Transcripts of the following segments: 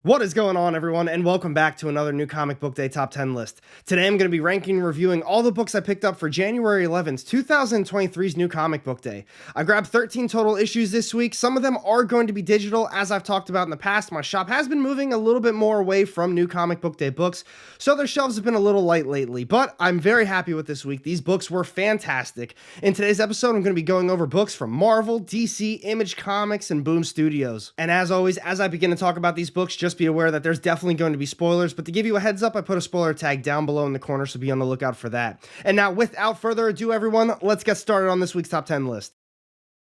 What is going on, everyone, and welcome back to another new Comic Book Day Top 10 list. Today I'm going to be ranking and reviewing all the books I picked up for January 11th, 2023's new Comic Book Day. I grabbed 13 total issues this week. Some of them are going to be digital. As I've talked about in the past, my shop has been moving a little bit more away from new Comic Book Day books, so their shelves have been a little light lately, but I'm very happy with this week. These books were fantastic. In today's episode, I'm going to be going over books from Marvel, DC, Image Comics, and Boom Studios. And as always, as I begin to talk about these books, just be aware that there's definitely going to be spoilers, but to give you a heads up, I put a spoiler tag down below in the corner, so be on the lookout for that. And now, without further ado, everyone, let's get started on this week's top 10 list.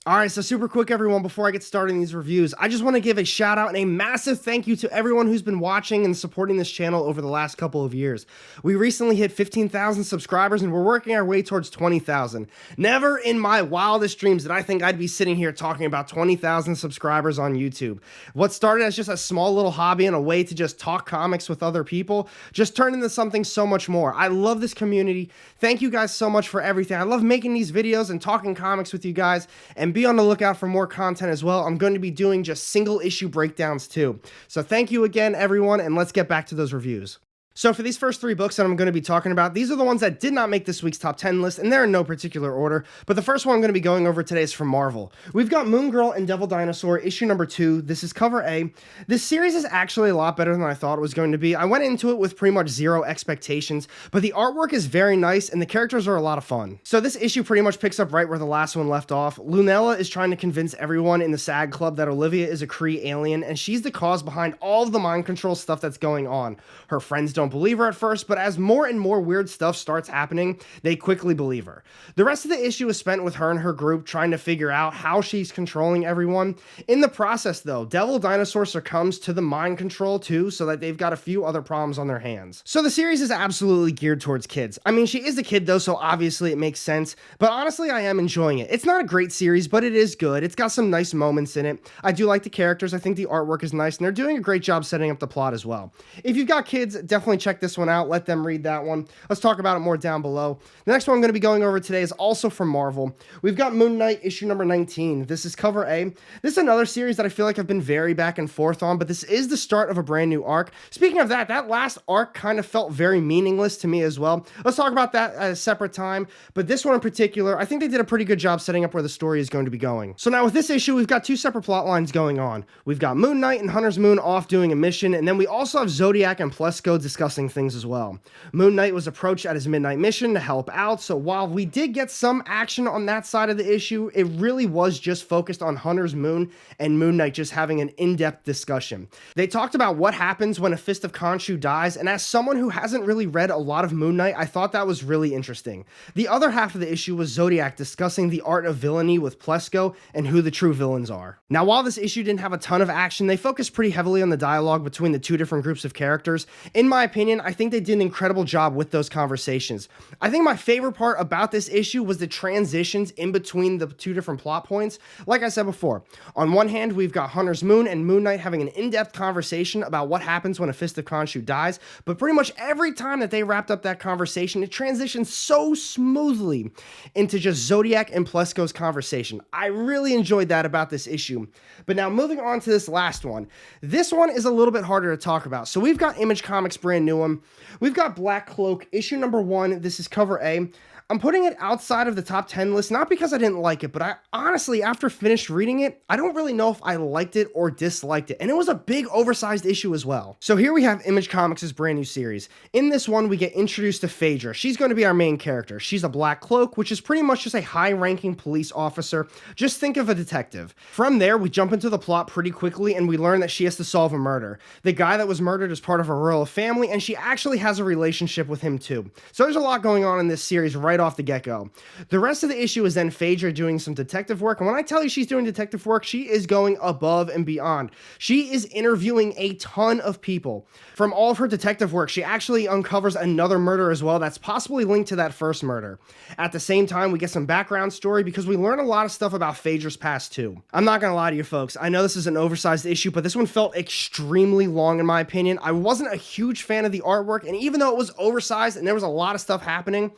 Alright, so super quick, everyone, before I get started in these reviews, I just want to give a shout out and a massive thank you to everyone who's been watching and supporting this channel over the last couple of years. We recently hit 15,000 subscribers and we're working our way towards 20,000. Never in my wildest dreams did I think I'd be sitting here talking about 20,000 subscribers on YouTube. What started as just a small little hobby and a way to just talk comics with other people just turned into something so much more. I love this community. Thank you guys so much for everything. I love making these videos and talking comics with you guys, and be on the lookout for more content as well. I'm going to be doing just single issue breakdowns too. So thank you again, everyone, and let's get back to those reviews. So for these first three books that I'm going to be talking about, these are the ones that did not make this week's top 10 list, and they're in no particular order, but the first one I'm going to be going over today is from Marvel. We've got Moon Girl and Devil Dinosaur, issue number 2. This is cover A. This series is actually a lot better than I thought it was going to be. I went into it with pretty much zero expectations, but the artwork is very nice, and the characters are a lot of fun. So this issue pretty much picks up right where the last one left off. Lunella is trying to convince everyone in the SAG Club that Olivia is a Kree alien, and she's the cause behind all of the mind control stuff that's going on. Her friends don't believe her at first, but as more and more weird stuff starts happening, they quickly believe her. The rest of the issue is spent with her and her group trying to figure out how she's controlling everyone. In the process, though, Devil Dinosaur succumbs to the mind control too, so that they've got a few other problems on their hands. So the series is absolutely geared towards kids. I mean, she is a kid though, so obviously it makes sense, but honestly, I am enjoying it. It's not a great series, but it is good. It's got some nice moments in it. I do like the characters. I think the artwork is nice, and they're doing a great job setting up the plot as well. If you've got kids, definitely check this one out. Let them read that one. Let's talk about it more down below. The next one I'm going to be going over today is also from Marvel. We've got Moon Knight issue number 19. This is cover A. This is another series that I feel like I've been very back and forth on, but this is the start of a brand new arc. Speaking of that, that last arc kind of felt very meaningless to me as well. Let's talk about that at a separate time, but this one in particular, I think they did a pretty good job setting up where the story is going to be going. So now with this issue, we've got two separate plot lines going on. We've got Moon Knight and Hunter's Moon off doing a mission, and then we also have Zodiac and Plesko discussing things as well. Moon Knight was approached at his midnight mission to help out, so while we did get some action on that side of the issue, it really was just focused on Hunter's Moon and Moon Knight just having an in-depth discussion. They talked about what happens when a Fist of Khonshu dies, and as someone who hasn't really read a lot of Moon Knight, I thought that was really interesting. The other half of the issue was Zodiac discussing the art of villainy with Plesko and who the true villains are. Now, while this issue didn't have a ton of action, they focused pretty heavily on the dialogue between the two different groups of characters. In my opinion, I think they did an incredible job with those conversations. I think my favorite part about this issue was the transitions in between the two different plot points. Like I said before, on one hand, we've got Hunter's Moon and Moon Knight having an in-depth conversation about what happens when a Fist of Khonshu dies, but pretty much every time that they wrapped up that conversation, it transitioned so smoothly into just Zodiac and Plesko's conversation. I really enjoyed that about this issue. But now moving on to this last one. This one is a little bit harder to talk about. So we've got Image Comics' brand new one. We've got Black Cloak, issue number 1. This is cover A. I'm putting it outside of the top 10 list, not because I didn't like it, but I honestly, after finished reading it, I don't really know if I liked it or disliked it. And it was a big oversized issue as well. So here we have Image Comics' brand new series. In this one, we get introduced to Phaedra. She's going to be our main character. She's a Black Cloak, which is pretty much just a high-ranking police officer. Just think of a detective. From there, we jump into the plot pretty quickly, and we learn that she has to solve a murder. The guy that was murdered is part of a royal family, and she actually has a relationship with him too. So there's a lot going on in this series right off the get-go. The rest of the issue is then Phaedra doing some detective work, and when I tell you she's doing detective work, she is going above and beyond. She is interviewing a ton of people. From all of her detective work, she actually uncovers another murder as well that's possibly linked to that first murder. At the same time, we get some background story because we learn a lot of stuff about Phaedra's past too. I'm not gonna lie to you folks, I know this is an oversized issue, but this one felt extremely long in my opinion. I wasn't a huge fan of the artwork, and even though it was oversized and there was a lot of stuff happening,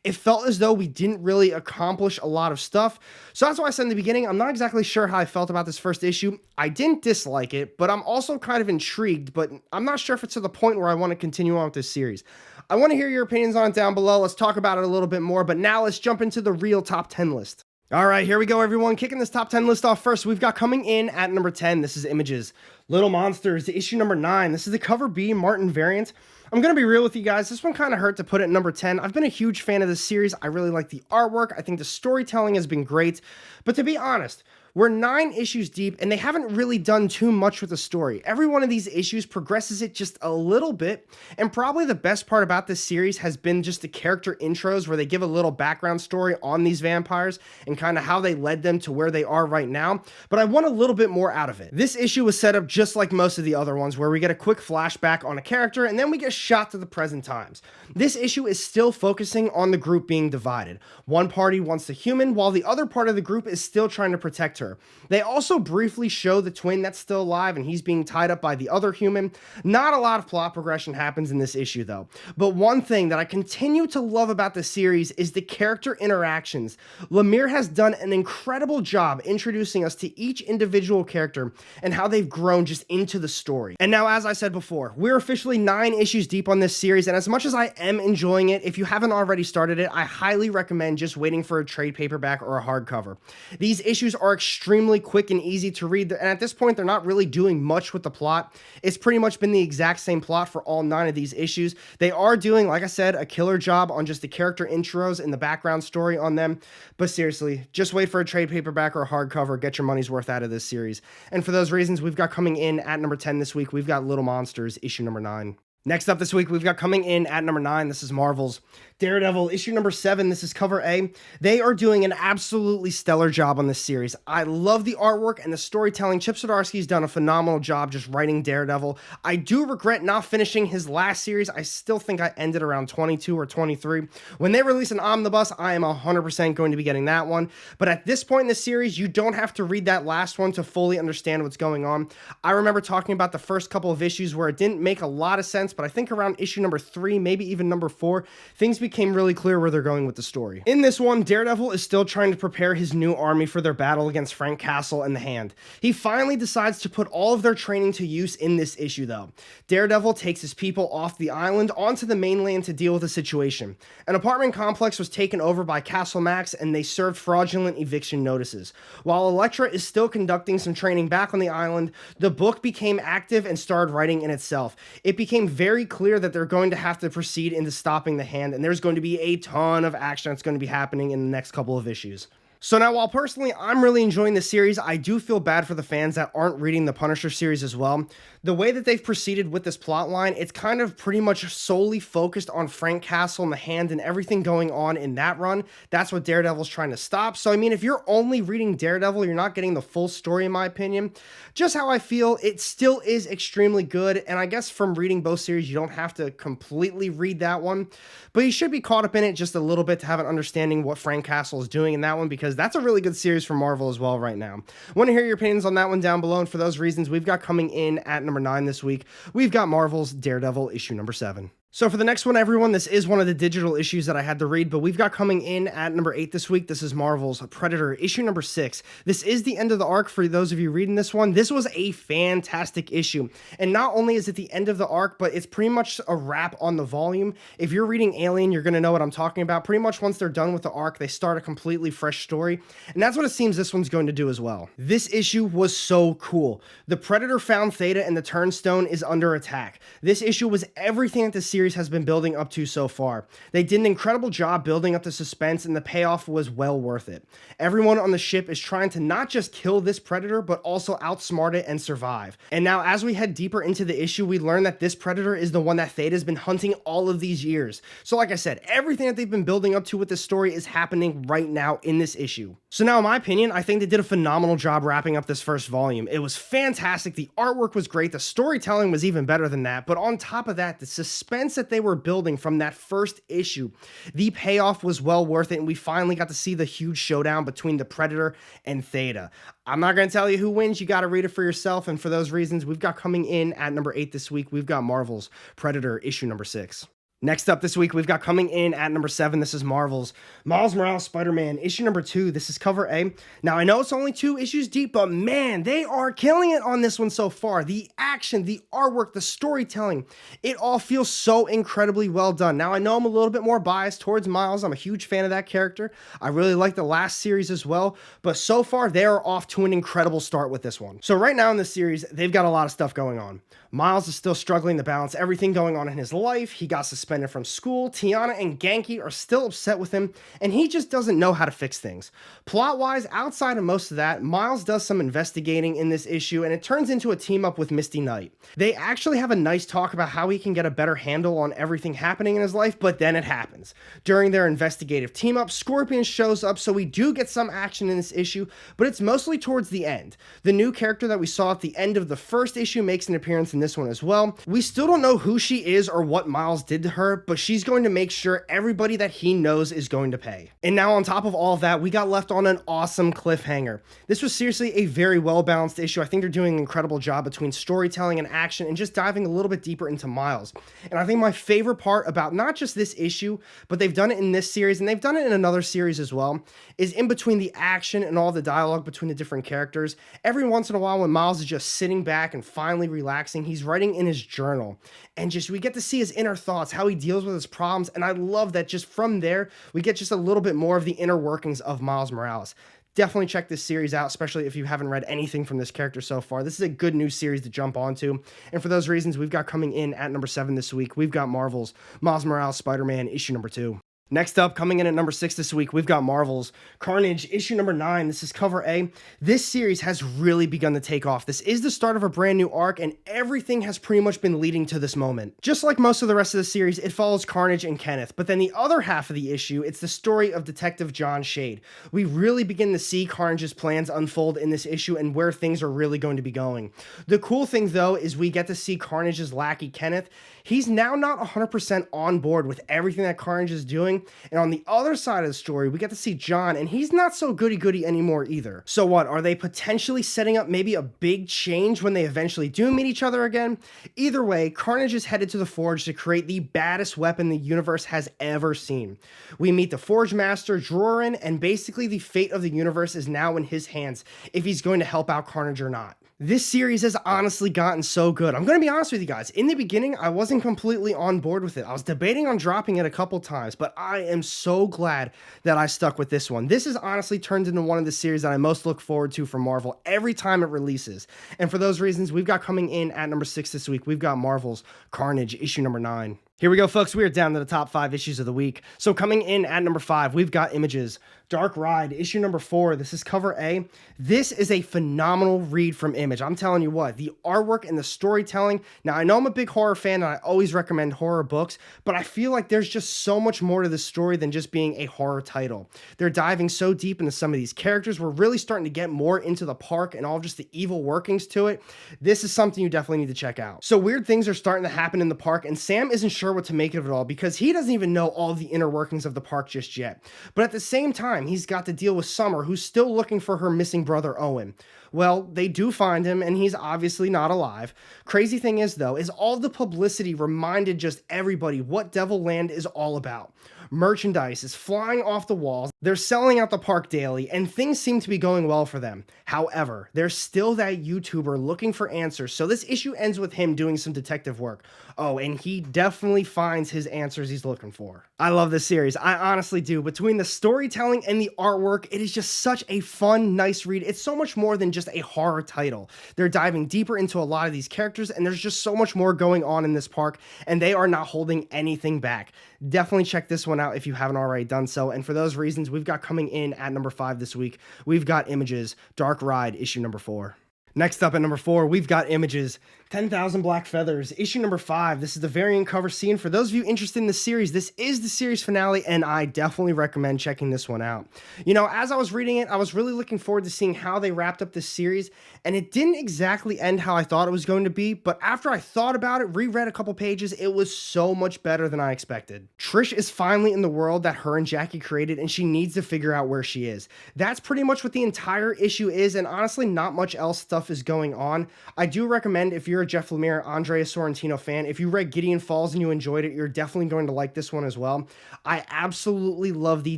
it felt as though we didn't really accomplish a lot of stuff. So that's why I said in the beginning, I'm not exactly sure how I felt about this first issue. I didn't dislike it, but I'm also kind of intrigued, but I'm not sure if it's to the point where I want to continue on with this series. I want to hear your opinions on it down below. Let's talk about it a little bit more, but now let's jump into the real top 10 list. All right, here we go, everyone. Kicking this top 10 list off first, we've got coming in at number 10. This is Images. Little Monsters, issue number 9. This is the cover B Martin variant. I'm going to be real with you guys. This one kind of hurt to put it at number 10. I've been a huge fan of this series. I really like the artwork. I think the storytelling has been great. But to be honest, we're 9 issues deep, and they haven't really done too much with the story. Every one of these issues progresses it just a little bit, and probably the best part about this series has been just the character intros where they give a little background story on these vampires and kind of how they led them to where they are right now, but I want a little bit more out of it. This issue was set up just like most of the other ones, where we get a quick flashback on a character, and then we get shot to the present times. This issue is still focusing on the group being divided. One party wants the human, while the other part of the group is still trying to protect her. They also briefly show the twin that's still alive and he's being tied up by the other human. Not a lot of plot progression happens in this issue though. But one thing that I continue to love about the series is the character interactions. Lemire has done an incredible job introducing us to each individual character and how they've grown just into the story. And now, as I said before, we're officially 9 issues deep on this series, and as much as I am enjoying it, if you haven't already started it, I highly recommend just waiting for a trade paperback or a hardcover. These issues are extremely quick and easy to read, and at this point they're not really doing much with the plot. It's pretty much been the exact same plot for all 9 of these issues. They are doing, like I said, a killer job on just the character intros and the background story on them, but seriously, just wait for a trade paperback or a hardcover, get your money's worth out of this series. And for those reasons, we've got coming in at number 10 this week, we've got Little Monsters, issue number 9. Next up this week, we've got coming in at number 9, this is Marvel's Daredevil, issue number 7, this is cover A. They are doing an absolutely stellar job on this series. I love the artwork and the storytelling. Chip Zdarsky's done a phenomenal job just writing Daredevil. I do regret not finishing his last series. I still think I ended around 22 or 23. When they release an omnibus, I am 100% going to be getting that one. But at this point in the series, you don't have to read that last one to fully understand what's going on. I remember talking about the first couple of issues where it didn't make a lot of sense, but I think around issue number 3, maybe even number 4, things became really clear where they're going with the story. In this one, Daredevil is still trying to prepare his new army for their battle against Frank Castle and the Hand. He finally decides to put all of their training to use in this issue though. Daredevil takes his people off the island onto the mainland to deal with the situation. An apartment complex was taken over by Castle Max and they served fraudulent eviction notices. While Elektra is still conducting some training back on the island, the book became active and started writing in itself. It became very clear that they're going to have to proceed into stopping the Hand, and there's going to be a ton of action that's going to be happening in the next couple of issues. So now, while personally I'm really enjoying the series, I do feel bad for the fans that aren't reading the Punisher series as well. The way that they've proceeded with this plot line, it's kind of pretty much solely focused on Frank Castle and the Hand and everything going on in that run. That's what Daredevil's trying to stop. So I mean, if you're only reading Daredevil, you're not getting the full story in my opinion. Just how I feel, it still is extremely good, and I guess from reading both series, you don't have to completely read that one, but you should be caught up in it just a little bit to have an understanding what Frank Castle is doing in that one, because that's a really good series from Marvel as well right now. Want to hear your opinions on that one down below, and for those reasons, we've got coming in at number 9 this week, we've got Marvel's Daredevil issue number 7. So for the next one, everyone, this is one of the digital issues that I had to read, but we've got coming in at number 8 this week. This is Marvel's Predator, issue number 6. This is the end of the arc for those of you reading this one. This was a fantastic issue, and not only is it the end of the arc, but it's pretty much a wrap on the volume. If you're reading Alien, you're going to know what I'm talking about. Pretty much once they're done with the arc, they start a completely fresh story, and that's what it seems this one's going to do as well. This issue was so cool. The Predator found Theta, and the Turnstone is under attack. This issue was everything that the series has been building up to so far. They did an incredible job building up the suspense, and the payoff was well worth it. Everyone on the ship is trying to not just kill this Predator, but also outsmart it and survive. And now, as we head deeper into the issue, we learn that this Predator is the one that Theta's been hunting all of these years. So like I said, everything that they've been building up to with this story is happening right now in this issue. So now, in my opinion, I think they did a phenomenal job wrapping up this first volume. It was fantastic. The artwork was great. The storytelling was even better than that. But on top of that, the suspense that they were building from that first issue, the payoff was well worth it, and we finally got to see the huge showdown between the Predator and Theta. I'm not going to tell you who wins. You got to read it for yourself, and for those reasons, we've got coming in at number 8 this week, we've got Marvel's Predator, issue number 6. Next up this week, we've got coming in at number 7. This is Marvel's Miles Morales Spider-Man, issue number 2. This is cover A. Now, I know it's only 2 issues deep, but man, they are killing it on this one so far. The action, the artwork, the storytelling, it all feels so incredibly well done. Now, I know I'm a little bit more biased towards Miles. I'm a huge fan of that character. I really like the last series as well, but so far, they are off to an incredible start with this one. So right now in this series, they've got a lot of stuff going on. Miles is still struggling to balance everything going on in his life. He got suspended from school. Tiana and Genki are still upset with him, and he just doesn't know how to fix things. Plot-wise, outside of most of that, Miles does some investigating in this issue, and it turns into a team-up with Misty Knight. They actually have a nice talk about how he can get a better handle on everything happening in his life, but then it happens. During their investigative team-up, Scorpion shows up, so we do get some action in this issue, but it's mostly towards the end. The new character that we saw at the end of the first issue makes an appearance in this one as well. We still don't know who she is or what Miles did to her, but she's going to make sure everybody that he knows is going to pay. And now on top of all of that, we got left on an awesome cliffhanger. This was seriously a very well-balanced issue. I think they're doing an incredible job between storytelling and action and just diving a little bit deeper into Miles. And I think my favorite part about not just this issue, but they've done it in this series and they've done it in another series as well, is in between the action and all the dialogue between the different characters. Every once in a while when Miles is just sitting back and finally relaxing, he's writing in his journal, and just we get to see his inner thoughts, how he deals with his problems, and I love that just from there we get just a little bit more of the inner workings of Miles Morales. Definitely check this series out, especially if you haven't read anything from this character so far. This is a good new series to jump onto, and for those reasons, we've got coming in at number 7 this week, we've got Marvel's Miles Morales Spider-Man issue number 2. Next up, coming in at number 6 this week, we've got Marvel's Carnage, issue number 9. This is cover A. This series has really begun to take off. This is the start of a brand new arc, and everything has pretty much been leading to this moment. Just like most of the rest of the series, it follows Carnage and Kenneth, but then the other half of the issue, it's the story of Detective John Shade. We really begin to see Carnage's plans unfold in this issue and where things are really going to be going. The cool thing, though, is we get to see Carnage's lackey, Kenneth. He's now not 100% on board with everything that Carnage is doing, and on the other side of the story, we get to see John, and he's not so goody-goody anymore either. So what, are they potentially setting up maybe a big change when they eventually do meet each other again? Either way, Carnage is headed to the Forge to create the baddest weapon the universe has ever seen. We meet the Forge Master, Drorin, and basically the fate of the universe is now in his hands, if he's going to help out Carnage or not. This series has honestly gotten so good. I'm going to be honest with you guys. In the beginning, I wasn't completely on board with it. I was debating on dropping it a couple times, but I am so glad that I stuck with this one. This has honestly turned into one of the series that I most look forward to from Marvel every time it releases. And for those reasons, we've got coming in at number 6 this week, we've got Marvel's Carnage, issue number 9. Here we go, folks. We are down to the top 5 issues of the week. So coming in at number 5, we've got Images, Dark Ride, issue number 4. This is cover A. This is a phenomenal read from Image. I'm telling you what, the artwork and the storytelling. Now, I know I'm a big horror fan and I always recommend horror books, but I feel like there's just so much more to this story than just being a horror title. They're diving so deep into some of these characters. We're really starting to get more into the park and all of just the evil workings to it. This is something you definitely need to check out. So weird things are starting to happen in the park, and Sam isn't sure what to make of it all because he doesn't even know all the inner workings of the park just yet. But at the same time, he's got to deal with Summer, who's still looking for her missing brother Owen. Well, they do find him, and he's obviously not alive. Crazy thing is, though, is all the publicity reminded just everybody what Devil Land is all about. Merchandise is flying off the walls, they're selling out the park daily, and things seem to be going well for them. However, there's still that YouTuber looking for answers, so this issue ends with him doing some detective work. Oh, and he definitely finds his answers he's looking for. I love this series, I honestly do. Between the storytelling and the artwork, it is just such a fun, nice read. It's so much more than just a horror title. They're diving deeper into a lot of these characters, and there's just so much more going on in this park, and they are not holding anything back. Definitely check this one out if you haven't already done so, and for those reasons, we've got coming in at number 5 this week, we've got Images, Dark Ride, issue number 4. Next up at number 4, we've got Images, 10,000 Black Feathers, issue number 5. This is the variant cover scene. For those of you interested in the series, this is the series finale, and I definitely recommend checking this one out. You know, as I was reading it, I was really looking forward to seeing how they wrapped up this series, and it didn't exactly end how I thought it was going to be, but after I thought about it, reread a couple pages, it was so much better than I expected. Trish is finally in the world that her and Jackie created, and she needs to figure out where she is. That's pretty much what the entire issue is, and honestly, not much else stuff is going on. I do recommend, if you're you're a Jeff Lemire, Andrea Sorrentino fan, if you read Gideon Falls and you enjoyed it, you're definitely going to like this one as well. I absolutely love the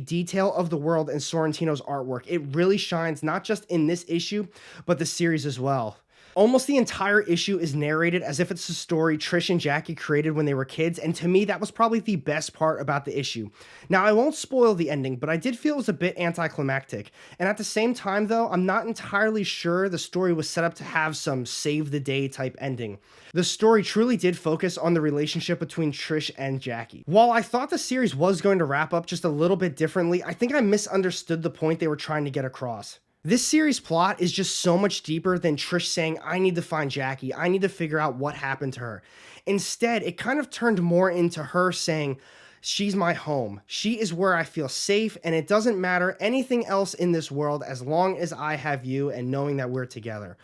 detail of the world and Sorrentino's artwork. It really shines not just in this issue, but the series as well. Almost the entire issue is narrated as if it's a story Trish and Jackie created when they were kids, and to me, that was probably the best part about the issue. Now, I won't spoil the ending, but I did feel it was a bit anticlimactic, and at the same time, though, I'm not entirely sure the story was set up to have some save-the-day type ending. The story truly did focus on the relationship between Trish and Jackie. While I thought the series was going to wrap up just a little bit differently, I think I misunderstood the point they were trying to get across. This series plot is just so much deeper than Trish saying, I need to find Jackie, I need to figure out what happened to her. Instead, it kind of turned more into her saying, she's my home, she is where I feel safe, and it doesn't matter anything else in this world as long as I have you and knowing that we're together.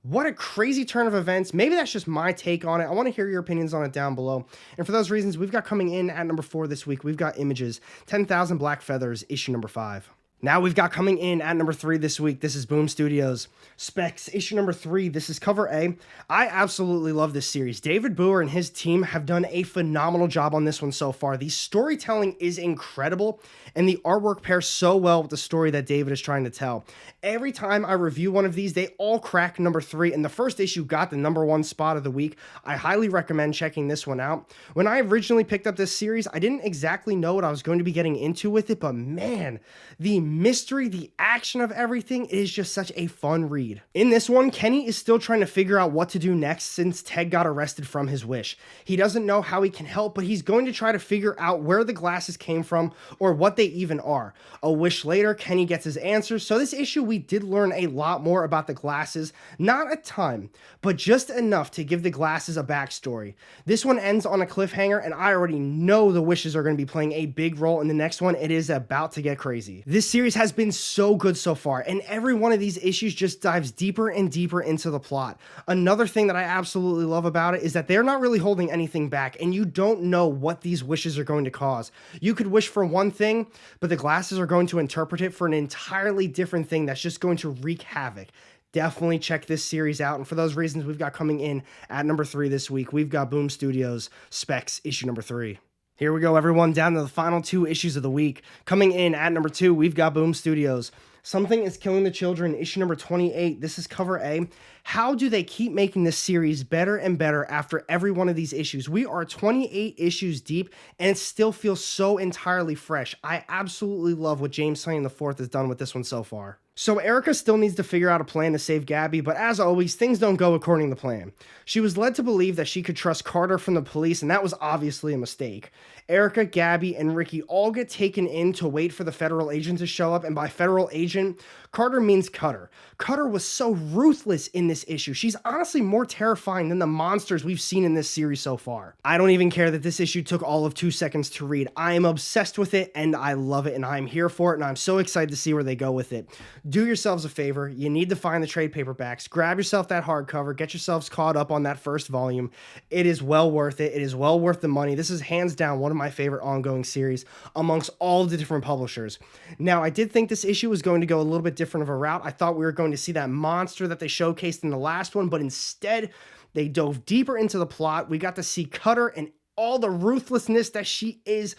What a crazy turn of events. Maybe that's just my take on it. I want to hear your opinions on it down below. And for those reasons, we've got coming in at number 4 this week, we've got Images, 10,000 Black Feathers, issue number 5. Now we've got coming in at number 3 this week, this is Boom Studios. Specs, issue number 3, this is cover A. I absolutely love this series. David Booher and his team have done a phenomenal job on this one so far. The storytelling is incredible, and the artwork pairs so well with the story that David is trying to tell. Every time I review one of these, they all crack number 3, and the first issue got the number 1 spot of the week. I highly recommend checking this one out. When I originally picked up this series, I didn't exactly know what I was going to be getting into with it, but man, the mystery, the action of everything is just such a fun read. In this one, Kenny is still trying to figure out what to do next since Ted got arrested from his wish. He doesn't know how he can help, but he's going to try to figure out where the glasses came from or what they even are. A wish later, Kenny gets his answers. So this issue, we did learn a lot more about the glasses. Not a ton, but just enough to give the glasses a backstory. This one ends on a cliffhanger, and I already know the wishes are going to be playing a big role in the next one. It is about to get crazy. This series has been so good so far, and every one of these issues just dives deeper and deeper into the plot. Another thing that I absolutely love about it is that they're not really holding anything back, and you don't know what these wishes are going to cause. You could wish for one thing, but the glasses are going to interpret it for an entirely different thing that's just going to wreak havoc. Definitely check this series out, and for those reasons, we've got coming in at number 3 this week, we've got Boom Studios, Specs, issue number 3. Here we go, everyone, down to the final 2 issues of the week. Coming in at number 2, we've got Boom Studios. Something is Killing the Children, issue number 28. This is cover A. How do they keep making this series better and better after every one of these issues? We are 28 issues deep, and it still feels so entirely fresh. I absolutely love what James Tynion IV has done with this one so far. So Erica still needs to figure out a plan to save Gabby, but as always, things don't go according to plan. She was led to believe that she could trust Carter from the police, and that was obviously a mistake. Erica, Gabby, and Ricky all get taken in to wait for the federal agent to show up, and by federal agent, Carter means Cutter. Cutter was so ruthless in this issue. She's honestly more terrifying than the monsters we've seen in this series so far. I don't even care that this issue took all of 2 seconds to read. I am obsessed with it, and I love it, and I'm here for it, and I'm so excited to see where they go with it. Do yourselves a favor. You need to find the trade paperbacks. Grab yourself that hardcover. Get yourselves caught up on that first volume. It is well worth it. It is well worth the money. This is hands down one of my favorite ongoing series amongst all the different publishers. Now, I did think this issue was going to go a little bit different of a route. I thought we were going to see that monster that they showcased in the last one, but instead, they dove deeper into the plot. We got to see Cutter and all the ruthlessness that she is.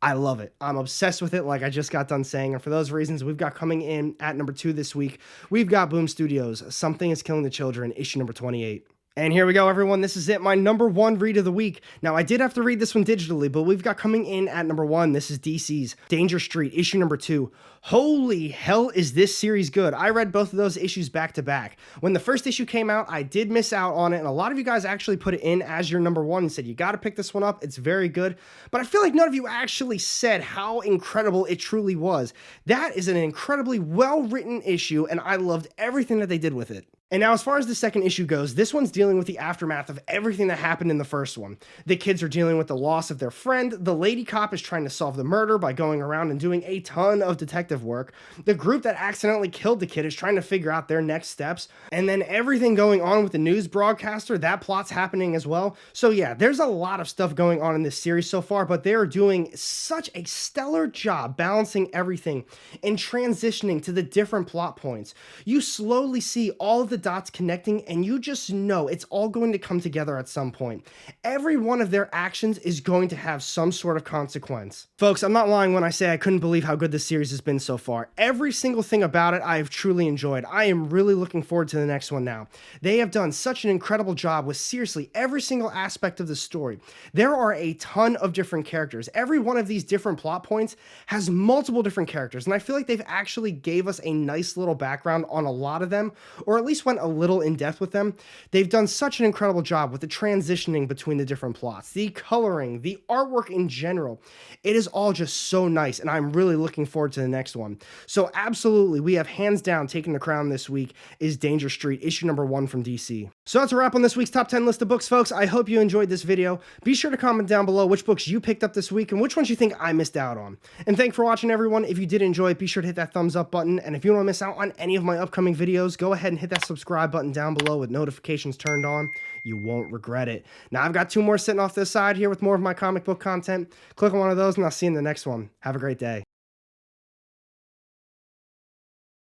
I love it. I'm obsessed with it, like I just got done saying. And for those reasons, we've got coming in at number 2 this week, we've got Boom Studios, Something is Killing the Children, issue number 28. And here we go, everyone. This is it, my number 1 read of the week. Now, I did have to read this one digitally, but we've got coming in at number 1. This is DC's Danger Street, issue number 2. Holy hell, is this series good. I read both of those issues back to back. When the first issue came out, I did miss out on it, and a lot of you guys actually put it in as your number 1 and said, you got to pick this one up. It's very good. But I feel like none of you actually said how incredible it truly was. That is an incredibly well-written issue, and I loved everything that they did with it. And now, as far as the second issue goes, this one's dealing with the aftermath of everything that happened in the first one. The kids are dealing with the loss of their friend, the lady cop is trying to solve the murder by going around and doing a ton of detective work, the group that accidentally killed the kid is trying to figure out their next steps, and then everything going on with the news broadcaster, that plot's happening as well. So yeah, there's a lot of stuff going on in this series so far, but they are doing such a stellar job balancing everything and transitioning to the different plot points. You slowly see all of the dots connecting, and you just know it's all going to come together at some point. Every one of their actions is going to have some sort of consequence. Folks, I'm not lying when I say I couldn't believe how good this series has been so far. Every single thing about it I have truly enjoyed. I am really looking forward to the next one now. They have done such an incredible job with seriously every single aspect of the story. There are a ton of different characters. Every one of these different plot points has multiple different characters, and I feel like they've actually gave us a nice little background on a lot of them, or at least went a little in depth with them. They've done such an incredible job with the transitioning between the different plots, the coloring, the artwork in general. It is all just so nice, and I'm really looking forward to the next one. So absolutely, we have hands down taken the crown this week is Danger Street, issue number 1 from DC. So that's a wrap on this week's top 10 list of books, folks. I hope you enjoyed this video. Be sure to comment down below which books you picked up this week and which ones you think I missed out on. And thanks for watching, everyone. If you did enjoy it, be sure to hit that thumbs up button. And if you don't want to miss out on any of my upcoming videos, go ahead and hit that subscribe button down below with notifications turned on. You won't regret it. Now, I've got 2 more sitting off this side here with more of my comic book content. Click on one of those, and I'll see you in the next one. Have a great day.